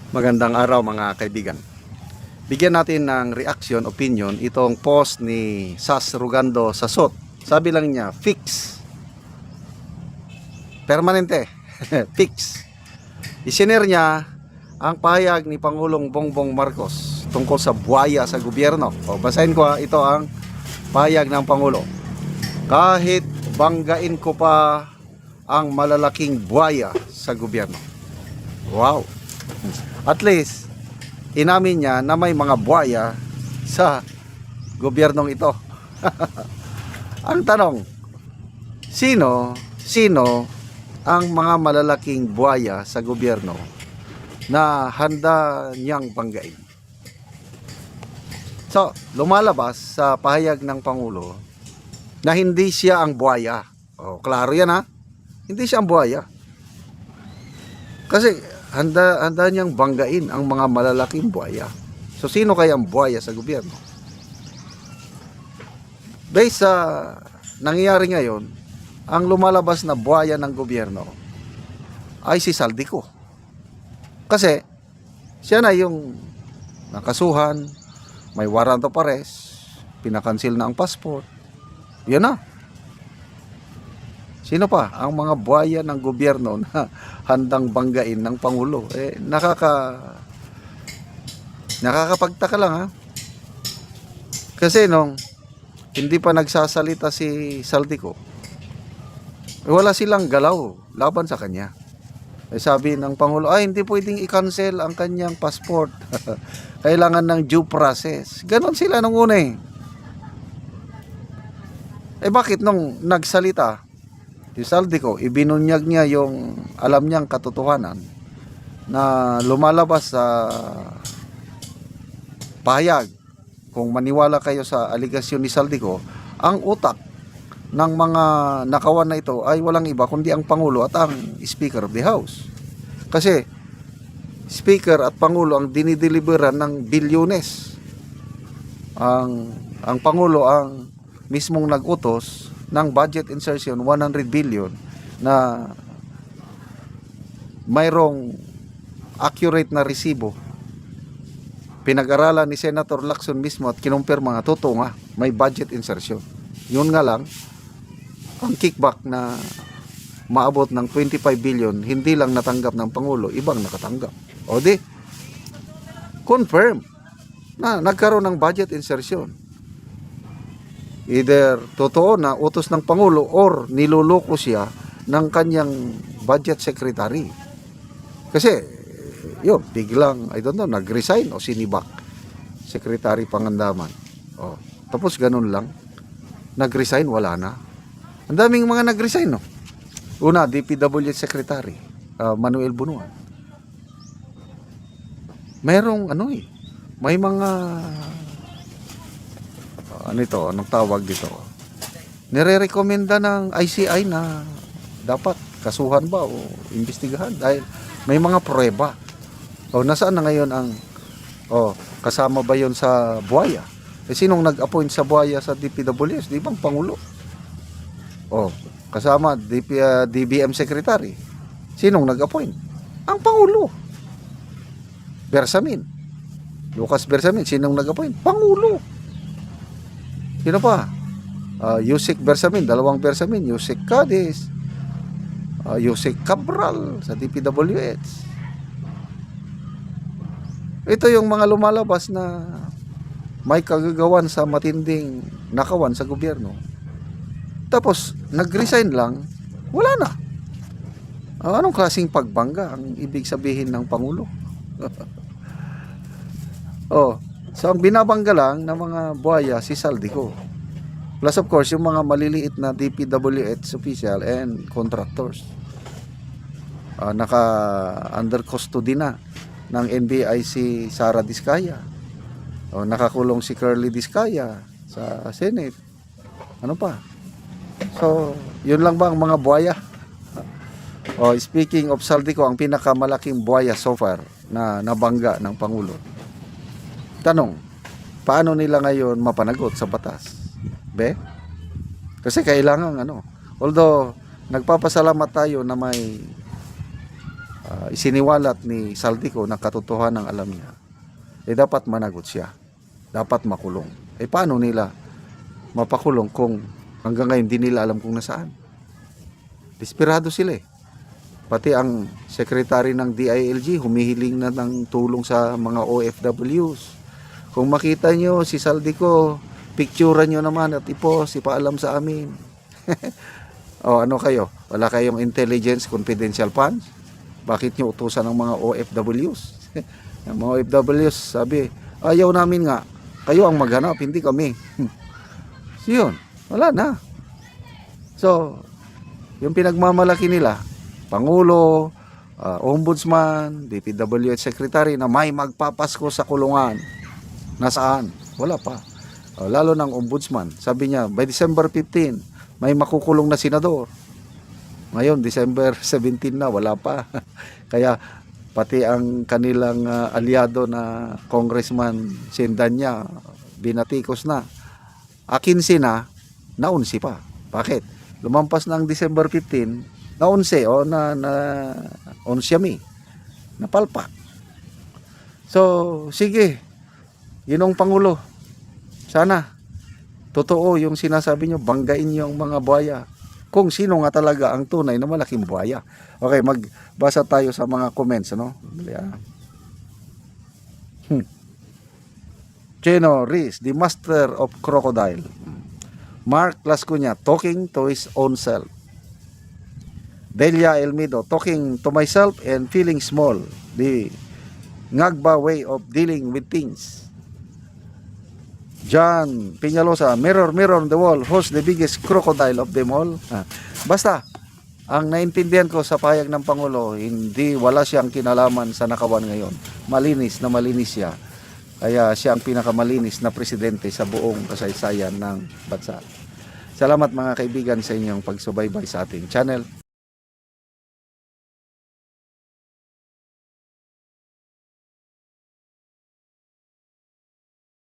Magandang araw mga kaibigan. Bigyan natin ng reaction, opinion itong post ni Sas Rugando Sasot. Sabi lang niya, fix. Permanente. Fix. Isinare niya ang pahayag ni Pangulong Bongbong Marcos tungkol sa buwaya sa gobyerno. Basahin ko ito ang pahayag ng Pangulo. Kahit banggain ko pa ang malalaking buwaya sa gobyerno. Wow. At least, inamin niya na may mga buwaya sa gobyernong ito. Ang tanong, sino ang mga malalaking buwaya sa gobyerno na handa niyang banggain? So, lumalabas sa pahayag ng Pangulo na hindi siya ang buwaya. Klaro yan ha? Hindi siya ang buwaya. Kasi handa niyang banggain ang mga malalaking buwaya. So sino kaya ang buwaya sa gobyerno? Based sa nangyayari ngayon, ang lumalabas na buwaya ng gobyerno ay si Saldico. Kasi siya na yung nakasuhan, may warrant of arrest, pinakansil na ang passport. Yan na. Sino pa ang mga buwaya ng gobyerno na handang banggain ng Pangulo? Nakakapagtaka lang ha. Kasi nung hindi pa nagsasalita si Saldico, wala silang galaw laban sa kanya. Sabi ng Pangulo, hindi pwedeng i-cancel ang kanyang passport. Kailangan ng due process. Ganon sila nung una eh. Bakit nung nagsalita si Saldico, ibinunyag niya yung alam niyang katotohanan na lumalabas sa pahayag. Kung maniwala kayo sa aligasyon ni Saldico, ang utak ng mga nakawan na ito ay walang iba kundi ang Pangulo at ang Speaker of the House. Kasi Speaker at Pangulo ang dinideliveran ng bilyones. Ang Pangulo ang mismong nag-utos ng budget insertion 100 billion na mayroong accurate na resibo. Pinag-aralan ni Senator Lacson mismo at kinumpirma nga totoo nga may budget insertion. Yun nga lang, ang kickback na maabot ng 25 billion hindi lang natanggap ng Pangulo, ibang nakatanggap. O di, confirm na nagkaroon ng budget insertion. Either totoo na utos ng Pangulo or niloloko siya ng kanyang budget secretary. Kasi, yun, biglang, I don't know, nag-resign o sinibak. Secretary Pangandaman. Tapos ganun lang. Nag-resign, wala na. Ang daming mga nag-resign, no? Una, DPWH Secretary, Manuel Bunuan. Merong, may mga anong tawag dito? Nire-recommenda ng ICI na dapat kasuhan ba o imbestigahan dahil may mga pruweba. Nasaan na ngayon ang kasama ba yon sa buwaya? Sinong nag-appoint sa buwaya sa DPWS? Di bang Pangulo? Kasama DBM Secretary. Sinong nag-appoint? Ang Pangulo. Bersamin. Lucas Bersamin, sinong nag-appoint? Pangulo. Sino pa? Yusek Bersamin, dalawang Bersamin, Yusek Cadiz, Yusek Cabral sa DPWH. Ito yung mga lumalabas na may kagagawan sa matinding nakawan sa gobyerno. Tapos, nag-resign lang, wala na. Anong klaseng pagbangga ang ibig sabihin ng Pangulo? So ang binabangga lang ng mga buwaya si Saldico. Plus of course yung mga maliliit na DPWH official and contractors. Naka under custody na ng NBI si Sara Diskaya. Nakakulong si Curly Diskaya sa Senate. Ano pa? So, yun lang ba ang mga buwaya? Speaking of Saldico, ang pinakamalaking buwaya so far na nabangga ng Pangulo. Tanong, paano nila ngayon mapanagot sa batas? Kasi kailangan although nagpapasalamat tayo na may isiniwalat ni Saldico na katotohanan ang alam niya, dapat managot siya. Dapat makulong. Paano nila mapakulong kung hanggang ngayon di nila alam kung nasaan? Desperado sila Pati ang secretary ng DILG humihiling na ng tulong sa mga OFWs. Kung makita nyo si Saldico, picturean nyo naman at ipaalam sa amin. O ano kayo? Wala kayong intelligence confidential funds? Bakit nyo utusan ng mga OFWs? Ang mga OFWs sabi, ayaw namin nga. Kayo ang maghanap, hindi kami. So yun, wala na. So, yung pinagmamalaki nila, Pangulo, Ombudsman, DPWH Secretary na may magpapasko sa kulungan. Nasaan? Wala pa. Lalo ng Ombudsman, sabi niya, by December 15, may makukulong na senador. Ngayon, December 17 na, wala pa. Kaya, pati ang kanilang aliado na Congressman Sindanya, binatikos na. 15 na, naunsi pa. Bakit? Lumampas na ang December 15, naunsi o onsyami. Napalpak. So, sige. Yun ang Pangulo. Sana, totoo yung sinasabi nyo, banggain nyo ang mga buhaya. Kung sino nga talaga ang tunay na malaking buhaya. Okay, magbasa tayo sa mga comments, ano? Cheno Riz, the master of crocodile. Mark Lascuña, talking to his own self. Delia Elmido, talking to myself and feeling small. The Ngagba way of dealing with things. John Peñalosa, mirror, mirror on the wall, who's the biggest crocodile of them all? Basta, ang naintindihan ko sa pahayag ng Pangulo, wala siyang kinalaman sa nakawan ngayon. Malinis siya. Kaya siya ang pinakamalinis na presidente sa buong kasaysayan ng bansa. Salamat mga kaibigan sa inyong pagsubaybay sa ating channel.